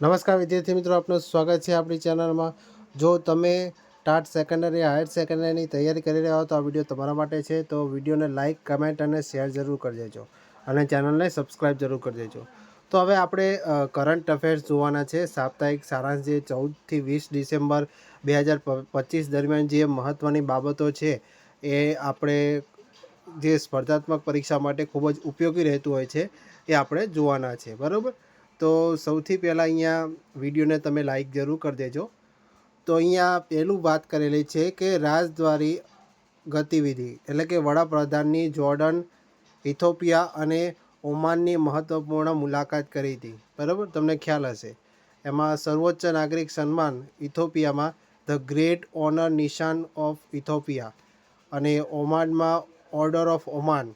નમસ્કાર વિદ્યાર્થી મિત્રો, આપનું સ્વાગત છે આપણી ચેનલમાં। જો તમે ટાટ સેકન્ડરી હાયર સેકન્ડરીની તૈયારી કરી રહ્યા હો તો આ વિડીયો તમારા માટે છે। તો વિડીયોને લાઇક, કમેન્ટ અને શેર જરૂર કરી દેજો અને ચેનલને સબસ્ક્રાઈબ જરૂર કરી દેજો। તો હવે આપણે કરંટ અફેર્સ જોવાના છે। સાપ્તાહિક સારાંશ જે 14થી 20 ડિસેમ્બર 2025 દરમિયાન જે મહત્ત્વની બાબતો છે એ આપણે જે સ્પર્ધાત્મક પરીક્ષા માટે ખૂબ જ ઉપયોગી રહેતું હોય છે એ આપણે જોવાના છે, બરાબર। તો સૌથી પહેલાં અહીંયા વિડીયોને તમે લાઈક જરૂર કરી દેજો। તો અહીંયા પહેલું વાત કરેલી છે કે રાજદ્વારી ગતિવિધિ એટલે કે વડાપ્રધાનની જોર્ડન, ઇથોપિયા અને ઓમાનની મહત્ત્વપૂર્ણ મુલાકાત કરી હતી, બરાબર, તમને ખ્યાલ હશે। એમાં સર્વોચ્ચ નાગરિક સન્માન ઇથોપિયામાં ધ ગ્રેટ ઓનર નિશાન ઓફ ઇથોપિયા અને ઓમાનમાં ઓર્ડર ઓફ ઓમાન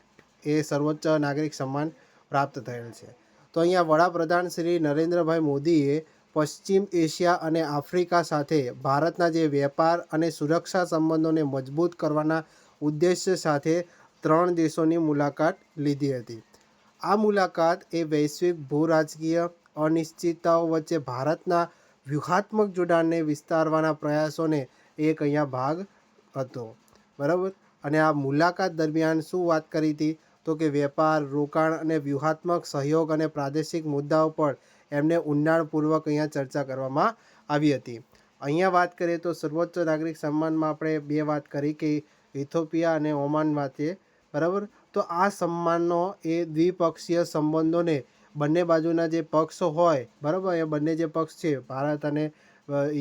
એ સર્વોચ્ચ નાગરિક સન્માન પ્રાપ્ત થયેલ છે। તો અહીંયા વડાપ્રધાન શ્રી નરેન્દ્રભાઈ મોદીએ પશ્ચિમ એશિયા અને આફ્રિકા સાથે ભારતના જે વેપાર અને સુરક્ષા સંબંધોને મજબૂત કરવાના ઉદ્દેશ્ય સાથે 3 દેશોની મુલાકાત લીધી હતી। આ મુલાકાત એ વૈશ્વિક ભૂરાજકીય અનિશ્ચિતતાઓ વચ્ચે ભારતના વ્યૂહાત્મક જોડાણને વિસ્તારવાના પ્રયાસોને એક અહીંયા ભાગ હતો, બરાબર। અને આ મુલાકાત દરમિયાન શું વાત કરી હતી તો કે વેપાર, રોકાણ અને વ્યૂહાત્મક સહયોગ અને પ્રાદેશિક મુદ્દાઓ પર એમને ઊંડાણપૂર્વક અહીંયા ચર્ચા કરવામાં આવી હતી। અહીંયા વાત કરીએ તો સર્વોચ્ચ નાગરિક સન્માનમાં આપણે 2 વાત કરી કે ઇથોપિયા અને ઓમાન માટે, બરાબર। તો આ સન્માનનો એ દ્વિપક્ષીય સંબંધોને બંને બાજુના જે પક્ષ હોય, બરાબર, એ બંને જે પક્ષ છે ભારત અને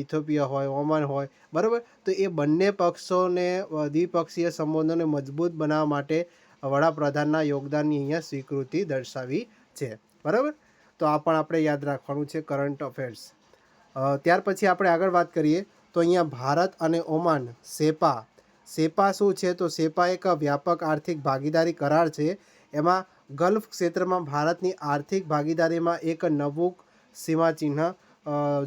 ઇથોપિયા હોય, ઓમાન હોય, બરાબર, તો એ બંને પક્ષોને દ્વિપક્ષીય સંબંધોને મજબૂત બનાવવા માટે વડાપ્રધાનના યોગદાનની અહીંયા સ્વીકૃતિ દર્શાવી છે, બરાબર। તો આ પણ આપણે યાદ રાખવાનું છે કરંટ અફેર્સ। ત્યાર પછી આપણે આગળ વાત કરીએ તો અહીંયા ભારત અને ઓમાન સેપા શું છે તો સેપા એક વ્યાપક આર્થિક ભાગીદારી કરાર છે। એમાં ગલ્ફ ક્ષેત્રમાં ભારતની આર્થિક ભાગીદારીમાં એક નવું સીમાચિહ્ન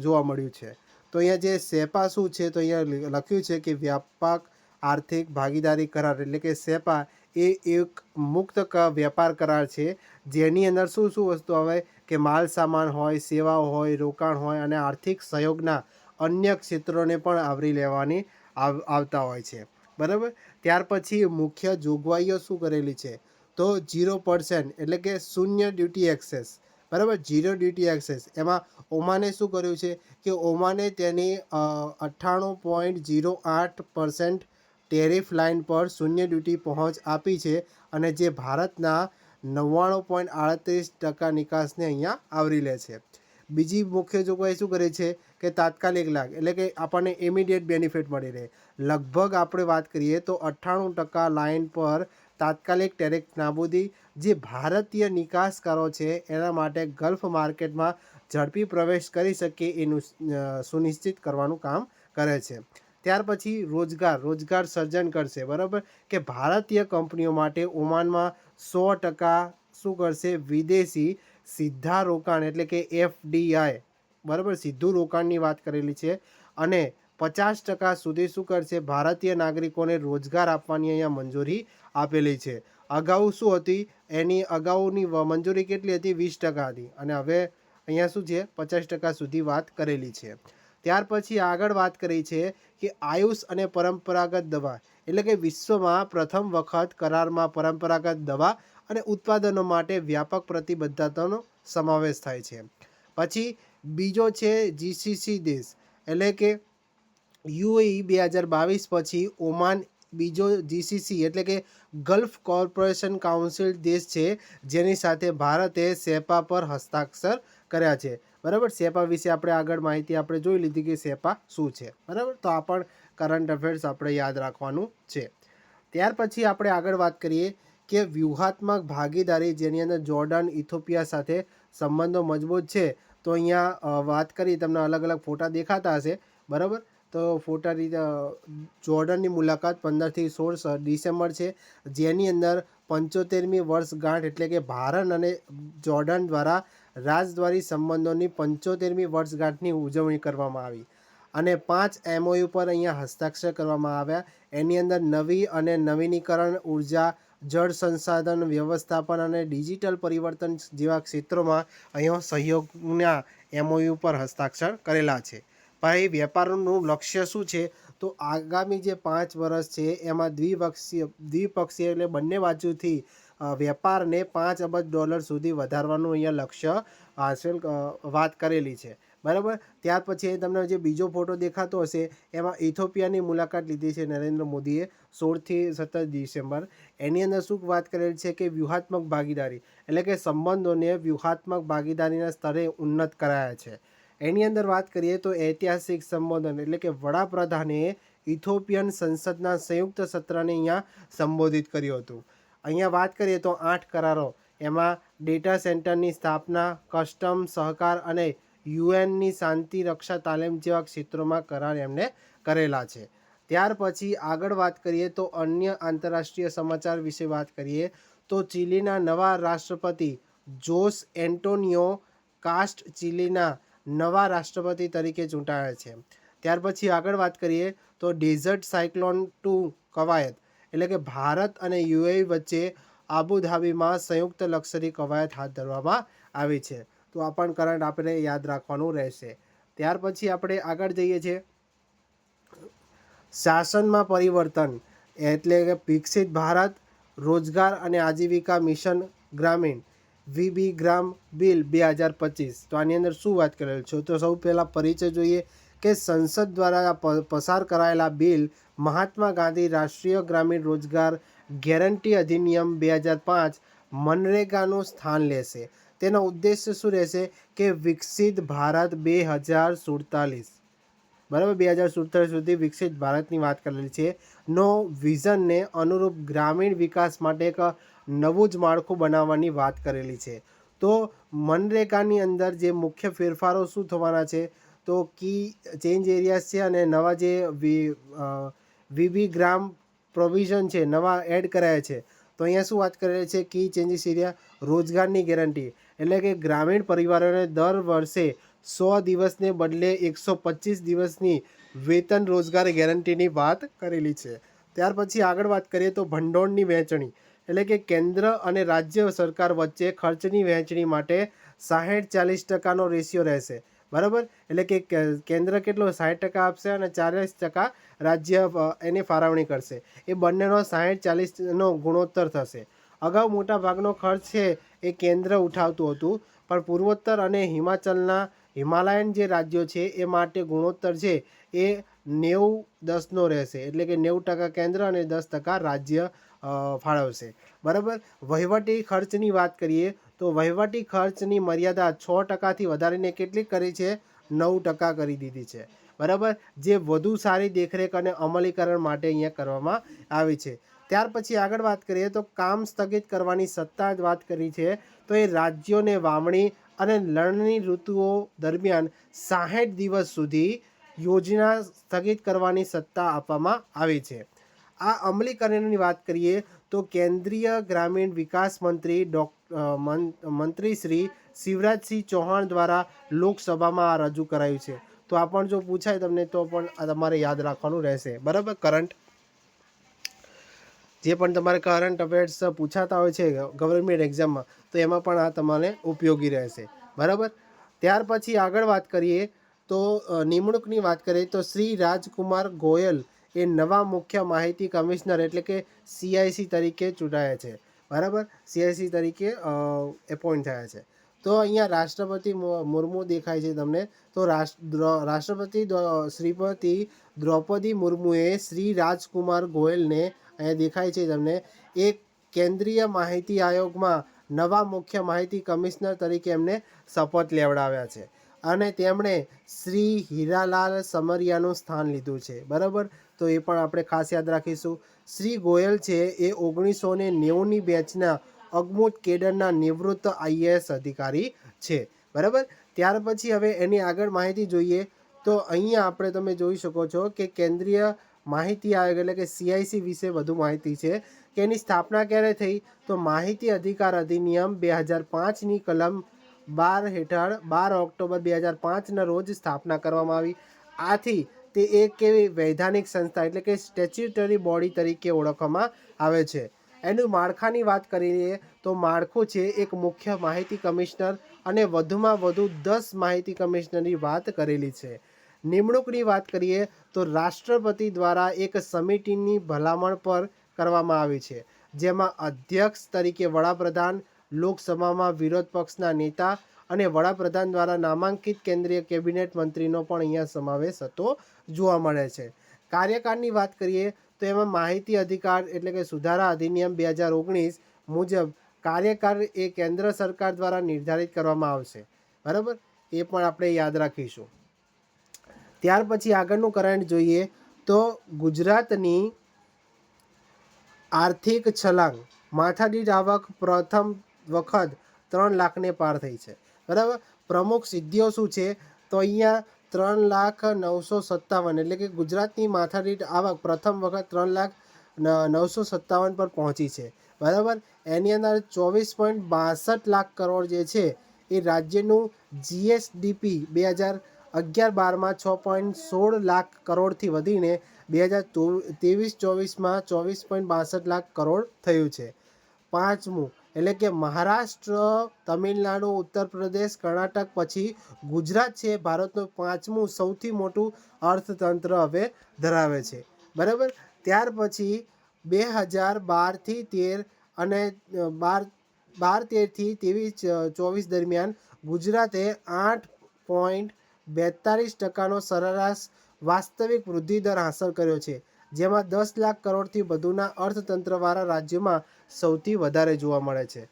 જોવા મળ્યું છે। તો અહીંયા જે સેપા શું છે તો અહીંયા લખ્યું છે કે વ્યાપક આર્થિક ભાગીદારી કરાર એટલે કે સેપા એ એક મુક્ત વેપાર કરાર છે જેની અંદર શું શું વસ્તુ આવે કે માલ સામાન હોય, સેવાઓ હોય, રોકાણ હોય અને આર્થિક સહયોગના અન્ય ક્ષેત્રોને પણ આવરી લેવાની આવતા હોય છે, બરાબર। ત્યાર પછી મુખ્ય જોગવાઈઓ શું કરેલી છે તો 0% એટલે કે શૂન્ય ડ્યુટી એક્સેસ, બરાબર, 0 ડ્યુટી એક્સેસ। એમાં ઓમાને શું કર્યું છે કે ઓમાને તેની 98.08% ટેરિફ લાઇન પર શૂન્ય ડ્યુટી પહોંચ આપી છે અને જે ભારતના 99.38% નિકાસને અહીંયા આવરી લે છે। બીજી મુખ્ય જોગવાઈ શું કરે છે કે તાત્કાલિક લાભ એટલે કે આપણને ઇમિડિયેટ બેનિફિટ મળી રહે। લગભગ આપણે વાત કરીએ તો 98% લાઇન પર તાત્કાલિક ટેરિફ નાબૂદી જે ભારતીય નિકાસકારો છે એના માટે ગલ્ફ માર્કેટમાં ઝડપી પ્રવેશ કરી શકે એનું સુનિશ્ચિત કરવાનું કામ કરે છે। ત્યાર પછી રોજગાર સર્જન કરશે, બરાબર, કે ભારતીય કંપનીઓ માટે ઓમાનમાં 100% શું કરશે વિદેશી સીધા રોકાણ એટલે કે FDI, બરાબર, સીધું રોકાણની વાત કરેલી છે અને 50% સુધી શું કરશે ભારતીય નાગરિકોને રોજગાર આપવાની અહીંયા મંજૂરી આપેલી છે। અગાઉ શું હતી એની અગાઉની મંજૂરી કેટલી હતી 20% હતી અને હવે અહીંયા શું છે 50% સુધી વાત કરેલી છે। ત્યાર પછી આગળ વાત કરી છે કે આયુષ અને પરંપરાગત દવા એટલે કે વિશ્વમાં પ્રથમ વખત કરારમાં પરંપરાગત દવા અને ઉત્પાદનો માટે વ્યાપક પ્રતિબદ્ધતાનો સમાવેશ થાય છે। પછી બીજો છે GCC દેશ એટલે કે UAE 2022 પછી ઓમાન બીજો GCC એટલે કે ગલ્ફ કોર્પોરેશન કાઉન્સિલ દેશ છે જેની સાથે ભારતે સેપા પર હસ્તાક્ષર કર્યા છે, બરાબર। સેપા વિશે આપણે આગળ માહિતી આપણે જોઈ લીધી કે સેપા શું છે, બરાબર। તો આ પણ કરંટ અફેર્સ આપણે યાદ રાખવાનું છે। ત્યાર પછી આપણે આગળ વાત કરીએ કે વ્યૂહાત્મક ભાગીદારી જેની અંદર જોર્ડન, ઇથોપિયા સાથે સંબંધો મજબૂત છે। તો અહીંયા વાત કરી તમને અલગ અલગ ફોટા દેખાતા હશે, બરાબર। તો જોર્ડનની મુલાકાત 15થી 16 ડિસેમ્બર છે જેની અંદર 75મી વર્ષગાંઠ એટલે કે ભારત અને જોર્ડન દ્વારા રાજદ્વારી સંબંધોની 75મી વર્ષગાંઠની ઉજવણી કરવામાં આવી અને 5 MOU પર અહીંયા હસ્તાક્ષર કરવામાં આવ્યા। એની અંદર નવી અને નવીનીકરણ ઉર્જા, જળ સંસાધન વ્યવસ્થાપન અને ડિજિટલ પરિવર્તન જેવા ક્ષેત્રોમાં અહીંયા સહયોગના MOU પર હસ્તાક્ષર કરેલા છે. ભાઈ વેપારનું લક્ષ્ય શું છે? તો આગામી જે 5 વર્ષ છે એમાં દ્વિપક્ષીય એટલે બંને બાજુથી વેપારને $5 અબજ સુધી વધારવાનું અહીંયા લક્ષ્ય હાંસલ વાત કરેલી છે. બરાબર. ત્યાર પછી તમને જે બીજો ફોટો દેખાતો હશે એમાં ઇથોપિયાની મુલાકાત લીધી છે નરેન્દ્ર મોદીએ 16 થી 17 ડિસેમ્બર. એની અંદર શું વાત કરેલી છે કે વ્યૂહાત્મક ભાગીદારી એટલે કે સંબંધોને વ્યૂહાત્મક ભાગીદારીના સ્તરે ઉન્નત કરાયા છે. એની અંદર વાત કરીએ તો ઐતિહાસિક સંબોધન એટલે કે વડાપ્રધાને ઇથોપિયન સંસદના સંયુક્ત સત્રને અહીંયા સંબોધિત કર્યું હતું. અહીંયા વાત કરીએ તો 8 કરારો, એમાં ડેટા સેન્ટરની સ્થાપના, કસ્ટમ સહકાર અને યુએનની શાંતિ રક્ષા તાલીમ જેવા ક્ષેત્રોમાં કરાર એમને કરેલા છે. ત્યાર પછી આગળ વાત કરીએ તો અન્ય આંતરરાષ્ટ્રીય સમાચાર વિશે વાત કરીએ તો ચીલીના નવા રાષ્ટ્રપતિ જોસ એન્ટોનિયો કાસ્ટ ચીલીના નવા રાષ્ટ્રપતિ તરીકે ચૂંટાયા છે. ત્યાર પછી આગળ વાત કરીએ તો ડેઝર્ટ સાયક્લોન 2 કવાયત એટલે કે ભારત અને UAE વચ્ચે આબુધાબીમાં સંયુક્ત લશ્કરી કવાયત હાથ ધરવામાં આવી છે. તો આ પણ કરંટ આપણે યાદ રાખવાનું રહેશે. ત્યાર પછી આપણે આગળ જઈએ છીએ શાસનમાં પરિવર્તન એટલે કે વિકસિત ભારત રોજગાર અને આજીવિકા મિશન ગ્રામીણ VB ગ્રામ બિલ 2025. તો આની અંદર શું વાત કરેલ છે? તો સૌ પહેલાં પરિચય જોઈએ કે સંસદ દ્વારા પસાર કરાયેલા બિલ મહાત્મા ગાંધી રાષ્ટ્રીય ગ્રામીણ રોજગાર ગેરંટી અધિનિયમ 2005 મનરેગાનું સ્થાન લેશે. તેનો ઉદ્દેશ્ય શું રહેશે કે વિકસિત ભારત 2047 બરાબર 2047 સુધી વિકસિત ભારતની વાત કરેલી છે નો વિઝનને અનુરૂપ ગ્રામીણ વિકાસ માટે એક નવું જ માળખું બનાવવાની વાત કરેલી છે. તો મનરેગાની અંદર જે મુખ્ય ફેરફારો શું થવાના છે? તો કી ચેન્જ એરિયાઝ છે અને નવા જે VB ગ્રામ પ્રોવિઝન છે નવા એડ કરાયા છે. તો અહીંયા શું વાત કરેલી છે? કી ચેન્જીસ એરિયા રોજગારની ગેરંટી એટલે કે ગ્રામીણ પરિવારોને દર વર્ષે 100 દિવસને બદલે 125 દિવસની વેતન રોજગાર ગેરંટીની વાત કરેલી છે. ત્યાર પછી આગળ વાત કરીએ તો ભંડોળની વહેંચણી એટલે કે કેન્દ્ર અને રાજ્ય સરકાર વચ્ચે ખર્ચની વહેંચણી માટે 60-40% રેશિયો રહેશે. બરાબર. એટલે કે કેન્દ્ર કેટલો 60% આપશે અને 40% રાજ્ય એની ફાળવણી કરશે. એ બંનેનો 60-40નો ગુણોત્તર થશે. અગાઉ મોટા ભાગનો ખર્ચ છે એ કેન્દ્ર ઉઠાવતું હતું, પણ પૂર્વોત્તર અને હિમાલયન જે રાજ્યો છે એ માટે ગુણોત્તર છે એ 90-10નો રહેશે. એટલે કે 90% કેન્દ્ર અને 10% રાજ્ય ફાળવશે. બરાબર. વહીવટી ખર્ચની વાત કરીએ તો વહીવટી ખર્ચની મર્યાદા 6%થી વધારીને કેટલી કરી છે? 9% કરી દીધી છે. બરાબર. જે વધુ સારી દેખરેખ અને અમલીકરણ માટે અહીંયા કરવામાં આવી છે. ત્યાર પછી આગળ વાત કરીએ તો કામ સ્થગિત કરવાની સત્તા વાત કરી છે. તો એ રાજ્યોને વાવણી અને લણણી ઋતુઓ દરમિયાન 60 દિવસ સુધી યોજના સ્થગિત કરવાની સત્તા આપવામાં આવી છે. આ અમલીકરણની વાત કરીએ તો કેન્દ્રીય ગ્રામીણ વિકાસ મંત્રી શ્રી શિવરાજસિંહ ચૌહાણ દ્વારા લોકસભામાં આ રજૂ કરાયું છે. તો આ પણ જો પૂછાય તમને તો પણ આ તમારે યાદ રાખવાનું રહેશે. બરાબર. કરંટ જે પણ તમારે કરંટ અફેર્સ પૂછાતા હોય છે ગવર્મેન્ટ એક્ઝામમાં તો એમાં પણ આ તમારે ઉપયોગી રહેશે. બરાબર. ત્યાર પછી આગળ વાત કરીએ તો નિમણૂકની વાત કરીએ તો શ્રી રાજકુમાર ગોયલ એ નવા મુખ્ય માહિતી કમિશનર એટલે કે CIC તરીકે ચૂંટાયા છે. બરાબર. CIC તરીકે એપોઇન્ટ થયા છે. તો અહીંયા રાષ્ટ્રપતિ મુર્મુ દેખાય છે તમને. તો રાષ્ટ્રપતિ શ્રીમતી દ્રૌપદી મુર્મુએ શ્રી રાજકુમાર ગોયલને અહીંયા દેખાય છે તમને એક કેન્દ્રીય માહિતી આયોગમાં નવા મુખ્ય માહિતી કમિશનર તરીકે એમને શપથ લેવડાવ્યા છે અને તેમણે શ્રી હીરાલાલ સમરિયાનું સ્થાન લીધું છે. બરાબર. તો એ પણ આપણે ખાસ યાદ રાખીશું. શ્રી ગોયલ છે એ 1990ની બેચના અગમૂત કેડરના નિવૃત્ત IAS અધિકારી છે. બરાબર. ત્યાર પછી હવે એની આગળ માહિતી જોઈએ તો અહીંયા આપણે તમે જોઈ શકો છો કે કેન્દ્રીય માહિતી આયોગ એટલે કે CIC વિશે વધુ માહિતી છે કે એની સ્થાપના ક્યારે થઈ? તો માહિતી અધિકાર અધિનિયમ 2005ની કલમ 12 હેઠળ 12 ઓક્ટોબર 2005ના રોજ સ્થાપના કરવામાં આવી. આથી તે એક એવી વૈધાનિક સંસ્થા એટલે કે સ્ટેચ્યુટરી બોડી તરીકે ઓળખવામાં આવે છે. એનું માળખાની વાત કરીએ તો માળખું છે એક મુખ્ય માહિતી કમિશનર અને વધુમાં વધુ 10 માહિતી કમિશનરની વાત કરેલી છે. નિમણૂકની વાત કરીએ તો રાષ્ટ્રપતિ દ્વારા એક સમિતિની ભલામણ પર કરવામાં આવી છે, જેમાં અધ્યક્ષ તરીકે વડાપ્રધાન, લોકસભામાં વિરોધ પક્ષના નેતા અને વડાપ્રધાન દ્વારા નામાંકિત કેન્દ્રીય કેબિનેટ મંત્રીનો પણ અહીંયા સમાવેશ થતો જોવા મળે છે. કાર્યકાળની વાત કરીએ તો એમાં માહિતી અધિકાર એટલે કે સુધારા અધિનિયમ 2019 મુજબ કાર્યકાળ એ કેન્દ્ર સરકાર દ્વારા નિર્ધારિત કરવામાં આવશે. બરાબર, એ પણ આપણે યાદ રાખીશું. ત્યાર પછી આગળનું કરંટ જોઈએ તો ગુજરાતની આર્થિક છલાંગ માથાદીઠ આવક પ્રથમ વખત 3 લાખને પાર થઈ છે. બરાબર, પ્રમુખ સિદ્ધિઓ શું છે તો અહીંયા 3,957 એટલે કે ગુજરાતની માથાદીઠ આવક પ્રથમ વખત 3,957 પર પહોંચી છે. બરાબર, એની અંદર 24.62 લાખ કરોડ જે છે એ રાજ્યનું જીએસડીપી 2011-12માં 6.16 લાખ કરોડથી વધીને 2023-24માં 24.62 લાખ કરોડ થયું છે. પાંચમું એટલે કે મહારાષ્ટ્ર, તમિલનાડુ, ઉત્તર પ્રદેશ, કર્ણાટક પછી ગુજરાત છે ભારતનું 5મું સૌથી મોટું અર્થતંત્ર હવે ધરાવે છે. બરાબર, ત્યાર પછી 2012-13 અને 12-13થી 23-24 દરમિયાન ગુજરાતે 8.42% સરેરાશ વાસ્તવિક વૃદ્ધિ દર હાંસલ કર્યો છે, જેમાં 10 લાખ કરોડથી વધુના અર્થતંત્રવાળા રાજ્યોમાં સૌથી વધારે જોવા મળે છે.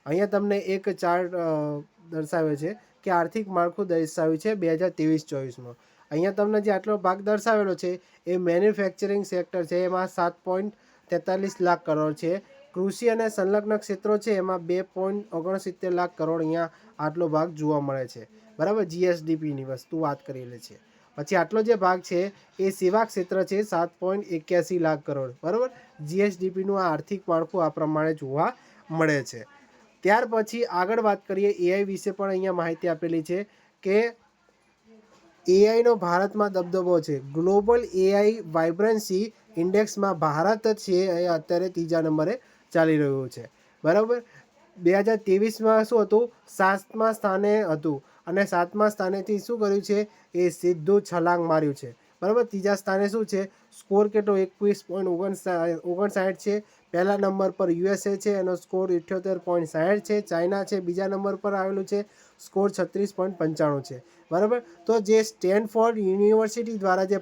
અહીંયા તમને એક ચાર્ટ દર્શાવે છે કે આર્થિક માળખું દર્શાવ્યું છે 2023-24માં. અહીંયા તમને જે આટલો ભાગ દર્શાવેલો છે એ મેન્યુફેક્ચરિંગ સેક્ટર છે, એમાં 7.43 લાખ કરોડ છે. કૃષિ અને સંલગ્ન ક્ષેત્રો છે એમાં 2.69 લાખ કરોડ અહીંયા આટલો ભાગ જોવા મળે છે. બરાબર, જીએસડીપીની વસ્તુ વાત કરેલી છે. પછી આટલો જે ભાગ છે એ સેવા ક્ષેત્ર છે 7.81 લાખ કરોડ. બરાબર, જીએસડીપીનું આ આર્થિક માળખું આ પ્રમાણે જોવા મળે છે. ત્યાર પછી આગળ વાત કરીએ એઆઈ વિશે પણ અહીંયા માહિતી આપેલી છે કે એઆઈનો ભારતમાં દબદબો છે. ગ્લોબલ એઆઈ વાઇબ્રન્સી ઇન્ડેક્સમાં ભારત છે એ અત્યારે 3જા નંબરે ચાલી રહ્યું છે. બરાબર, 2023માં શું હતું, 7મા સ્થાને હતું અને 7મા સ્થાનેથી શું કર્યું છે એ સીધું છલાંગ માર્યું છે. બરાબર, 3જા સ્થાને શું છે, સ્કોર કેટલો 21.59 છે. પહેલા નંબર પર યુએસએ છે, એનો સ્કોર 78.60 છે. ચાઇના છે બીજા નંબર પર આવેલું છે, સ્કોર 36.95 છે. બરાબર, તો જે સ્ટેનફોર્ડ યુનિવર્સિટી દ્વારા જે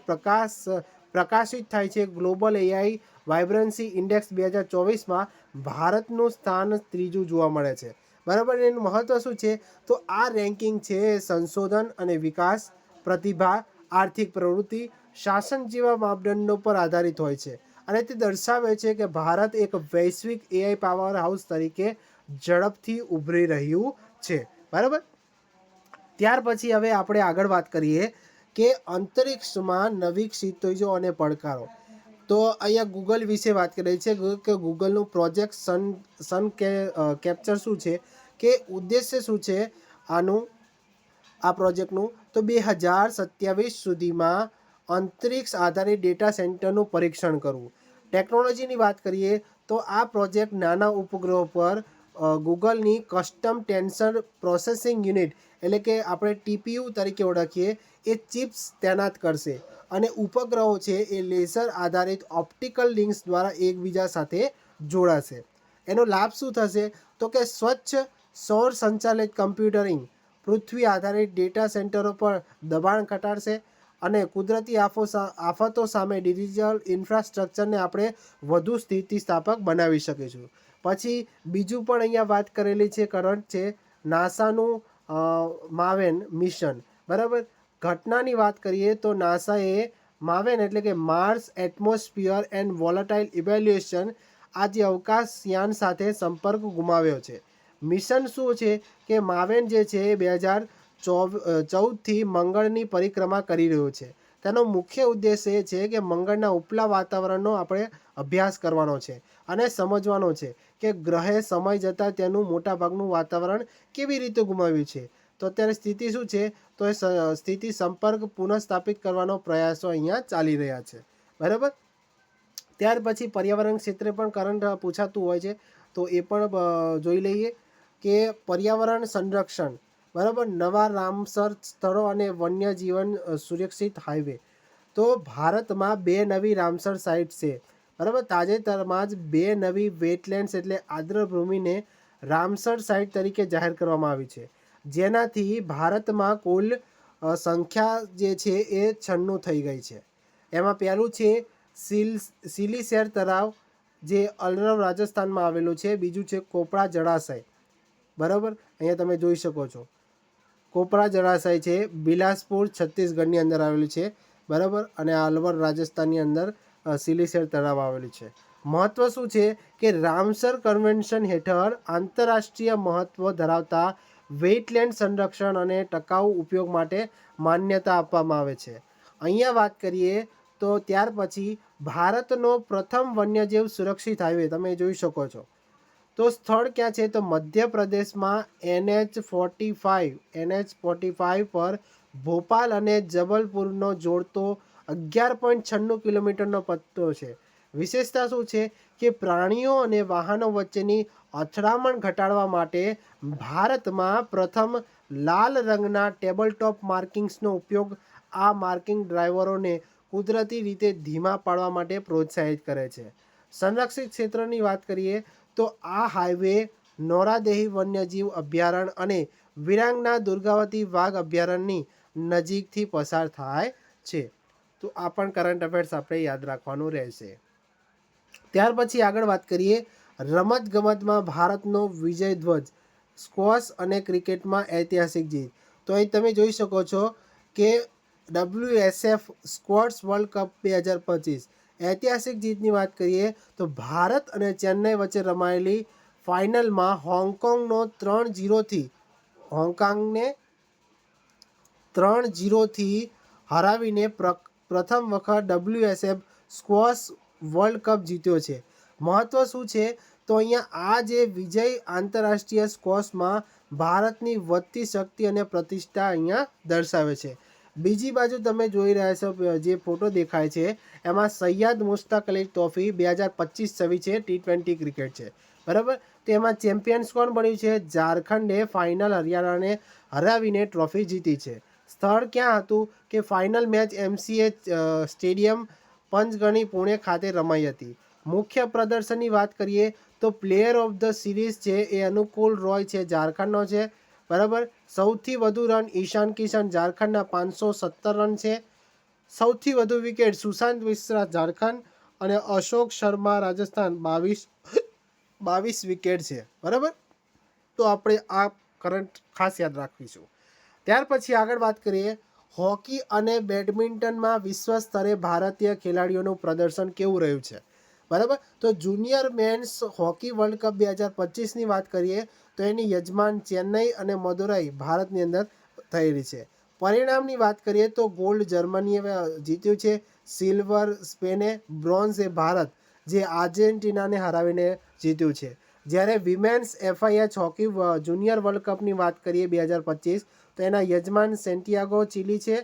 પ્રકાશિત થાય છે ગ્લોબલ એઆઈ વાઇબ્રન્સી ઇન્ડેક્સ 2024માં ભારતનું સ્થાન 3જું જોવા મળે છે. બરાબર, એનું મહત્ત્વ શું છે તો આ રેન્કિંગ છે સંશોધન અને વિકાસ, પ્રતિભા, આર્થિક પ્રવૃત્તિ, શાસન જેવા માપદંડો પર આધારિત હોય છે અને તે દર્શાવે છે કે ભારત એક વૈશ્વિક એઆઈ પાવર હાઉસ તરીકે ઝડપથી ઉભરી રહ્યું છે. બરાબર, ત્યાર પછી હવે આપણે આગળ વાત કરીએ કે અંતરિક્ષમાં નવી ક્ષિતિજો અને પડકારો. તો અહીંયા ગૂગલ વિશે વાત કરી છે કે ગૂગલનું પ્રોજેક્ટ સન કેપ્ચર શું છે, કે ઉદ્દેશ્ય શું છે આ પ્રોજેક્ટનું, તો 2027 સુધીમાં અંતરિક્ષ આધારિત ડેટા સેન્ટરનું પરીક્ષણ કરવું. ટેકનોલોજીની વાત કરીએ તો આ પ્રોજેક્ટ નાના ઉપગ્રહો પર ગૂગલની કસ્ટમ ટેન્સર પ્રોસેસિંગ યુનિટ એટલે કે આપણે ટીપીયુ તરીકે ઓળખીએ એ ચિપ્સ તૈનાત કરશે અને ઉપગ્રહો છે એ લેસર આધારિત ઓપ્ટિકલ લિંક્સ દ્વારા એકબીજા સાથે જોડાશે. એનો લાભ શું થશે તો કે સ્વચ્છ સૌર સંચાલિત કમ્પ્યુટરિંગ પૃથ્વી આધારિત ડેટા સેન્ટરો પર દબાણ ઘટાડશે અને કુદરતી આફતો સામે ડિજિટલ ઇન્ફ્રાસ્ટ્રક્ચરને આપણે વધુ સ્થિતિસ્થાપક બનાવી શકીશું. પછી બીજું પણ અહીંયા વાત કરેલી છે કરંટ છે નાસાનું માવેન મિશન. બરાબર, ઘટનાની વાત કરીએ તો નાસાએ માવેન એટલે કે Mars atmosphere and volatile evaluation આ જે અવકાશયાન સાથે સંપર્ક ગુમાવ્યો છે. મિશન શું છે કે માવેન જે છે એ 2014થી મંગળની પરિક્રમા કરી રહ્યો છે. તેનો મુખ્ય ઉદ્દેશ એ છે કે મંગળના ઉપલા વાતાવરણનો આપણે અભ્યાસ કરવાનો છે અને સમજવાનો છે કે ગ્રહે સમય જતાં તેનું મોટાભાગનું વાતાવરણ કેવી રીતે ગુમાવ્યું છે. તો અત્યારે સ્થિતિ શું છે તો એ સ્થિતિ સંપર્ક પુનઃસ્થાપિત કરવાનો પ્રયાસો અહીંયા ચાલી રહ્યા છે. બરાબર, ત્યાર પછી પર્યાવરણ ક્ષેત્રે પણ કરંટ પૂછાતું હોય છે, તો એ પણ જોઈ લઈએ કે પર્યાવરણ સંરક્ષણ, બરાબર, નવા રામસર સ્થળો અને વન્યજીવન સુરક્ષિત હાઈવે. તો ભારતમાં 2 નવી રામસર સાઇટ છે, બરાબર. તાજેતરમાં જ 2 નવી વેટલેન્ડ્સ એટલે આર્દ્રભૂમિને રામસર સાઇટ તરીકે જાહેર કરવામાં આવી છે, જેનાથી ભારતમાં કુલ સંખ્યા જે છે એ 96 થઈ ગઈ છે. એમાં પહેલું છે સિલીસેર તળાવ, જે અલરવ રાજસ્થાનમાં આવેલું છે. બીજું છે કોપરા જળાશય, બરાબર, અહીંયા તમે જોઈ શકો છો. કોપરા જળાશય છે બિલાસપુર છત્તીસગઢની અંદર આવેલું છે, બરાબર, અને અલવર રાજસ્થાનની અંદર સિલીસેર તળાવ આવેલું છે. મહત્વ શું છે કે રામસર કન્વેન્શન હેઠળ આંતરરાષ્ટ્રીય મહત્વ ધરાવતા વેટલેન્ડ સંરક્ષણ અને ટકાઉ ઉપયોગ માટે માન્યતા આપવામાં આવે છે. અહીંયા વાત કરીએ તો ત્યાર પછી ભારતનો પ્રથમ વન્યજીવ સુરક્ષિત હાઈવે તમે જોઈ શકો છો. તો સ્થળ ક્યાં છે? તો મધ્યપ્રદેશમાં NH45 પર ભોપાલ અને જબલપુરનો જોડતો 11.96 કિલોમીટરનો પટ્ટો છે. વિશેષતા શું છે કે પ્રાણીઓ અને વાહનો વચ્ચેની અથડામણ ઘટાડવા માટે ભારતમાં પ્રથમ લાલ રંગના ટેબલટોપ માર્કિંગ્સનો ઉપયોગ આ માર્કિંગ ડ્રાઈવરોને કુદરતી રીતે ધીમા પાડવા માટે પ્રોત્સાહિત કરે છે. સંરક્ષિત ક્ષેત્રની વાત કરીએ તો આ હાઈવે નોરાદેહી વન્યજીવ અભયારણ્ય અને વિરાંગના દુર્ગાવતી વાઘ અભયારણ્યની નજીકથી પસાર થાય છે. તો આ પણ કરંટ અફેર્સ આપણે યાદ રાખવાનું રહેશે. ત્યાર પછી આગળ વાત કરીએ રમતગમતમાં ભારતનો વિજય ધ્વજ, સ્ક્વોશ અને ક્રિકેટમાં ઐતિહાસિક જીત. તો અહીં તમે જોઈ શકો છો કે WSF સ્ક્વોશ વર્લ્ડ કપ 2025 ઐતિહાસિક જીતની વાત કરીએ તો ભારત અને ચેન્નઈ વચ્ચે રમાયેલી ફાઇનલમાં હોંગકોંગને 3-0થી હરાવીને પ્રથમ વખત WSF સ્ક્વોશ વર્લ્ડ કપ જીત્યો છે. મહત્વ શું છે? તો અહીંયા આ જે વિજય આંતરરાષ્ટ્રીય સ્ક્વોશમાં ભારતની વધતી શક્તિ અને પ્રતિષ્ઠા અહીંયા દર્શાવે છે. બીજી બાજુ તમે જોઈ રહ્યા છો જે ફોટો દેખાય છે એમાં સૈયદ મુશ્તાક અલી ટ્રોફી 2025 છે, T20 ક્રિકેટ છે, બરાબર. તો એમાં ચેમ્પિયન્સ કોણ બન્યું છે? ઝારખંડે ફાઇનલ હરિયાણાને હરાવીને ટ્રોફી જીતી છે. સ્થળ ક્યાં હતું? કે final match MCA stadium Panchgani Pune ખાતે રમાઈ હતી. મુખ્ય પ્રદર્શનની વાત કરીએ તો પ્લેયર ઓફ ધ સિરીઝ છે એ અનુકૂળ રોય છે, ઝારખંડનો છે, બરાબર. સૌથી વધુ રન ઈશાન કિશન, ઝારખંડના 517 રન છે. સૌથી વધુ વિકેટ સુશાંત મિશ્રા, ઝારખંડ, અને અશોક શર્મા, રાજસ્થાન, 22 વિકેટ છે, બરાબર. તો આપણે આ કરંટ ખાસ યાદ રાખીશું. ત્યાર પછી આગળ વાત કરીએ હોકી અને બેડમિન્ટનમાં વિશ્વ સ્તરે ભારતીય ખેલાડીઓનું પ્રદર્શન કેવું રહ્યું છે, બરાબર. તો junior men's hockey world cup 2025ની વાત કરીએ તો એની યજમાન ચેન્નઈ અને મદુરાઈ ભારતની અંદર થયેલી છે. પરિણામની વાત કરીએ તો ગોલ્ડ જર્મનીએ જીત્યું છે, સિલ્વર સ્પેને, બ્રોન્ઝ એ ભારત જે આર્જેન્ટિનાને હરાવીને જીત્યું છે. જ્યારે women's FIH hockey junior world કપની વાત કરીએ 2025 તો એના યજમાન સેન્ટિયાગો ચીલી છે,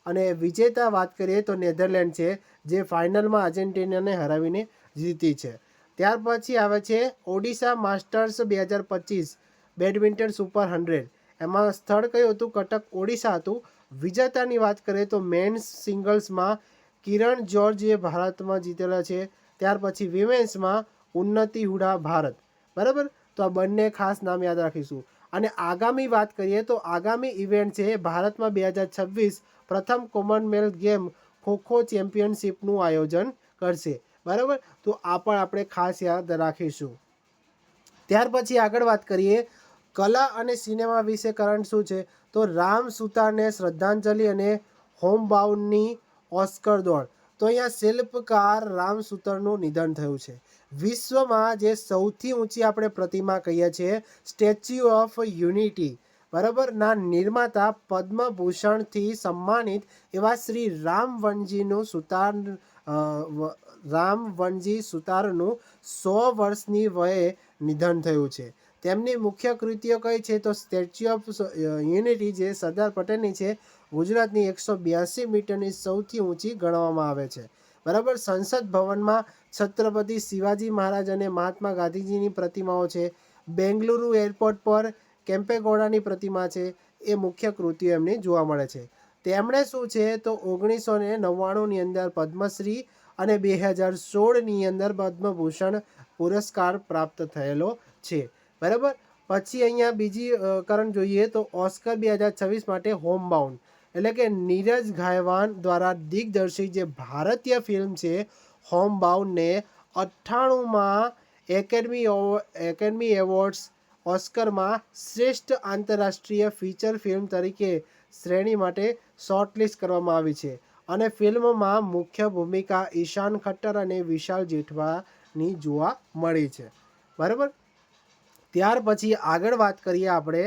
અને વિજેતા વાત કરીએ તો નેધરલેન્ડ છે જે ફાઇનલમાં આર્જેન્ટિનાને હરાવીને જીતી છે. ત્યાર પછી આવે છે ઓડિશા માસ્ટર્સ 2025 બેડમિન્ટન સુપર 100. એમાં સ્થળ કયું હતું? કટક, ઓડિશા હતું. વિજેતાની વાત કરીએ તો મેન્સ સિંગલ્સમાં કિરણ જોર્જ એ ભારતમાં જીતેલા છે. ત્યાર પછી વિમેન્સમાં ઉન્નતિ હુડા ભારત, બરાબર. તો આ બંને ખાસ નામ યાદ રાખીશું. અને આગામી વાત કરીએ તો આગામી ઇવેન્ટ છે ભારતમાં 2026 પ્રથમ કોમનવેલ્થ ગેમ ખોખો ચેમ્પિયનશિપનું આયોજન કરશે, બરાબર. તો આ પણ આપણે ખાસ યાદ રાખીશું. ત્યાર પછી આગળ વાત કરીએ કલા અને સિનેમા વિશે કરંટ શું છે? તો રામ સુતારને શ્રદ્ધાંજલિ અને હોમબાઉન્ડની ઓસ્કર દોડ. તો અહીંયા શિલ્પકાર રામ સુતરનું નિધન થયું છે. વિશ્વમાં જે સૌથી ઊંચી આપણે પ્રતિમા કહીએ છીએ સ્ટેચ્યુ ઓફ યુનિટી, બરાબર, ના નિર્માતા પદ્મભૂષણથી સન્માનિત એવા શ્રી રામવનજી સુતારનું 100 વર્ષની વયે નિધન થયું છે. તેમની મુખ્ય કૃતિઓ કઈ છે? તો સ્ટેચ્યુ ઓફ યુનિટી જે સરદાર પટેલની છે, ગુજરાતની 182 મીટરની સૌથી ઊંચી ગણવામાં આવે છે, બરાબર. સંસદ ભવનમાં છત્રપતિ શિવાજી મહારાજ અને મહાત્મા ગાંધીજીની પ્રતિમાઓ છે. બેંગલુરુ એરપોર્ટ પર કેમ્પેગૌડાની પ્રતિમા છે. એ મુખ્ય કૃતિઓ એમની જોવા મળે છે. તેમણે શું છે તો 1999ની અંદર પદ્મશ્રી અને 2016ની અંદર પદ્મભૂષણ પુરસ્કાર પ્રાપ્ત થયેલો છે. બરાબર. પછી અહીંયા બીજી કરંટ જોઈએ તો ઓસ્કર 2026 માટે હોમબાઉન્ડ એટલે કે નીરજ ઘાયવાન દ્વારા દિગ્દર્શિત જે ભારતીય ફિલ્મ છે હોમબાઉન્ડને 98માં એકેડમી એવોર્ડ્સ ઓસ્કરમાં શ્રેષ્ઠ આંતરરાષ્ટ્રીય ફીચર ફિલ્મ તરીકે શ્રેણી માટે શોર્ટલિસ્ટ કરવામાં આવી છે અને ફિલ્મમાં મુખ્ય ભૂમિકા ઈશાન ખટ્ટર અને વિશાલ જેઠવાની જોવા મળી છે. બરાબર. ત્યાર પછી આગળ વાત કરીએ આપણે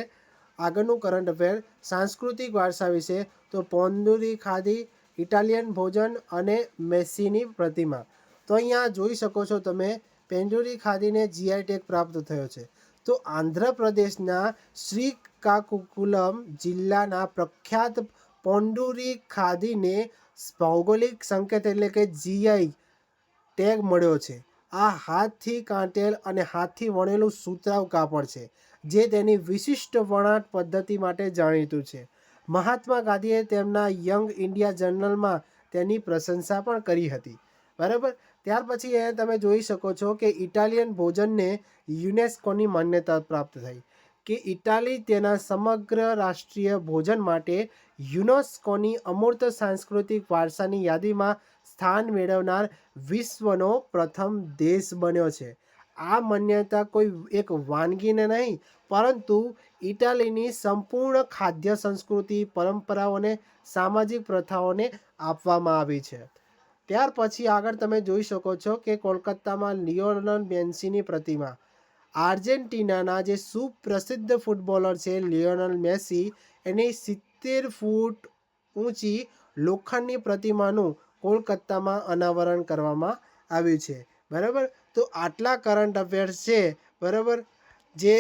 આગળનું કરંટ અફેર સાંસ્કૃતિક વારસા વિશે તો પોંદુરી ખાદી, ઇટાલિયન ભોજન અને મેસ્સીની પ્રતિમા. તો અહીંયા જોઈ શકો છો તમે પેંડુરી ખાદીને જીઆઈ ટેગ પ્રાપ્ત થયો છે. તો આંધ્રપ્રદેશના શ્રીકાકુલમ જિલ્લાના પ્રખ્યાત પોંડુરી ખાદીને ભૌગોલિક સંકેત એટલે કે જીઆઈ ટેગ મળ્યો છે. આ હાથથી કાંટેલ અને હાથથી વણેલું સુતરાઉ કાપડ છે જે તેની વિશિષ્ટ વણાટ પદ્ધતિ માટે જાણીતું છે. મહાત્મા ગાંધીએ તેમના યંગ ઇન્ડિયા જર્નલમાં તેની પ્રશંસા પણ કરી હતી. બરાબર. ત્યાર પછી એ તમે જોઈ શકો છો કે ઇટાલિયન ભોજનને યુનેસ્કોની માન્યતા પ્રાપ્ત થઈ કે ઇટાલી તેના સમગ્ર રાષ્ટ્રીય ભોજન માટે યુનેસ્કોની અમૂર્ત સાંસ્કૃતિક વારસાની યાદીમાં સ્થાન મેળવનાર વિશ્વનો પ્રથમ દેશ બન્યો છે. આ માન્યતા કોઈ એક વાનગીને નહીં પરંતુ ઇટાલીની સંપૂર્ણ ખાદ્ય સંસ્કૃતિ, પરંપરાઓ અને સામાજિક પ્રથાઓને આપવામાં આવી છે. ત્યાર પછી આગળ તમે જોઈ શકો છો કે કોલકાતામાં લિયોનલ મેસ્સીની પ્રતિમા. આર્જેન્ટિનાના જે સુપ્રસિદ્ધ ફૂટબોલર છે લિયોનલ મેસ્સી એની 70 ફૂટ ઊંચી લોખંડની પ્રતિમાનું કોલકાતામાં અનાવરણ કરવામાં આવ્યું છે. બરાબર. તો આટલા કરંટ અફેર્સ છે. બરાબર. જે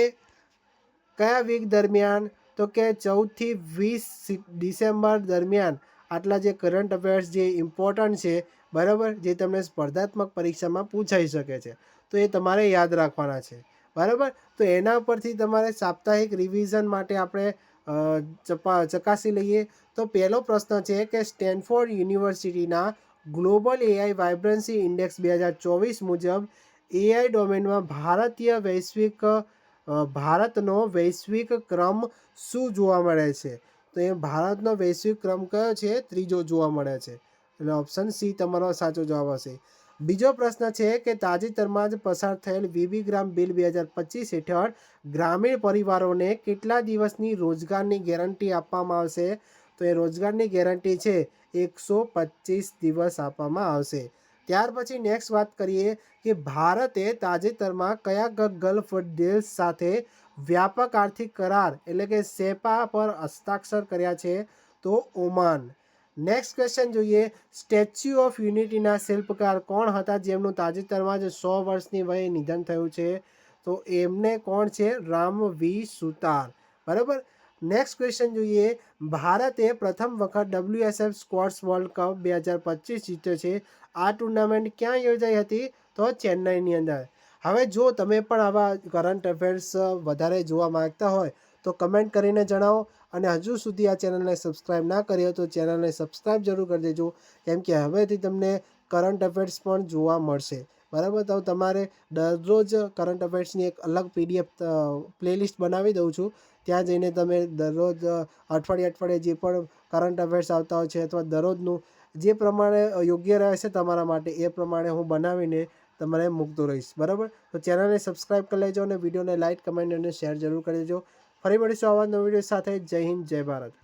કયા વીક દરમિયાન તો કે 14થી 20 ડિસેમ્બર દરમિયાન આટલા જે કરંટ અફેર્સ જે ઇમ્પોર્ટન્ટ છે. બરાબર. જે તમને સ્પર્ધાત્મક પરીક્ષામાં પૂછાઈ શકે છે તો એ તમારે યાદ રાખવાના છે. બરાબર. તો એના પરથી તમારે સાપ્તાહિક રિવિઝન માટે આપણે ચકાસી લઈએ. તો પહેલો પ્રશ્ન છે કે સ્ટેનફોર્ડ યુનિવર્સિટીના ગ્લોબલ એઆઈ વાઇબ્રન્સી ઇન્ડેક્સ 2024 મુજબ એઆઈ ડોમેનમાં ભારતનો વૈશ્વિક ક્રમ શું જોવા મળે છે? તો એ ભારતનો વૈશ્વિક ક્રમ કયો છે? ત્રીજો જોવા મળે છે. એટલે ઓપ્શન સી તમારો સાચો જવાબ હશે. બીજો પ્રશ્ન છે કે તાજેતરમાં જ પસાર થયેલ વિબિગ્રામ બિલ 2025 હેઠળ ગ્રામીણ પરિવારોને કેટલા દિવસની રોજગારની ગેરંટી આપવામાં આવશે? તો એ રોજગારની ગેરંટી છે 125 દિવસ આપવામાં આવશે. ત્યાર પછી નેક્સ્ટ વાત કરીએ કે ભારતે તાજેતરમાં કયા ગલ્ફ દેશ સાથે વ્યાપક આર્થિક કરાર એટલે કે સેપા પર હસ્તાક્ષર કર્યા છે? તો ઓમાન. નેક્સ્ટ ક્વેશ્ચન જોઈએ. સ્ટેચ્યુ ઓફ યુનિટીના શિલ્પકાર કોણ હતા જેમનું તાજેતરમાં જ 100 વર્ષની વયે નિધન થયું છે? તો એમને કોણ છે? રામ વી સુતાર. બરાબર. નેક્સ્ટ ક્વેશ્ચન જોઈએ. ભારતે પ્રથમ વખત WSF સ્ક્વોશ વર્લ્ડ કપ 2025 જીત્યો છે. આ ટુર્નામેન્ટ ક્યાં યોજાઈ હતી? તો ચેન્નઈની અંદર. હવે જો તમે પણ આવા કરંટ અફેર્સ વધારે જોવા માંગતા હોય તો કમેન્ટ કરીને જણાવો અને હજુ સુધી આ ચેનલને સબસ્ક્રાઈબ ના કરી હોય તો ચેનલને સબસ્ક્રાઈબ જરૂર કરી દેજો કેમ કે હવેથી તમને કરંટ અફેર્સ પણ જોવા મળશે. બરાબર. તો તમારે દરરોજ કરંટ અફેર્સની એક અલગ PDF પ્લેલિસ્ટ બનાવી દઉં છું. ત્યાં જઈને તમે દરરોજ અઠવાડિયે જે પણ કરંટ અફેર્સ આવતા હોય છે અથવા દરરોજનું જે પ્રમાણે યોગ્ય રહેશે તમારા માટે એ પ્રમાણે હું બનાવીને તમારે મૂકતો રહીશ. બરાબર. તો ચેનલને સબસ્ક્રાઈબ કરી લેજો અને વિડીયોને લાઇક, કમેન્ટ અને શેર જરૂર કરી દેજો. ફરી મળીશું આવા નવા વિડીયો સાથે. જય હિન્દ, જય ભારત.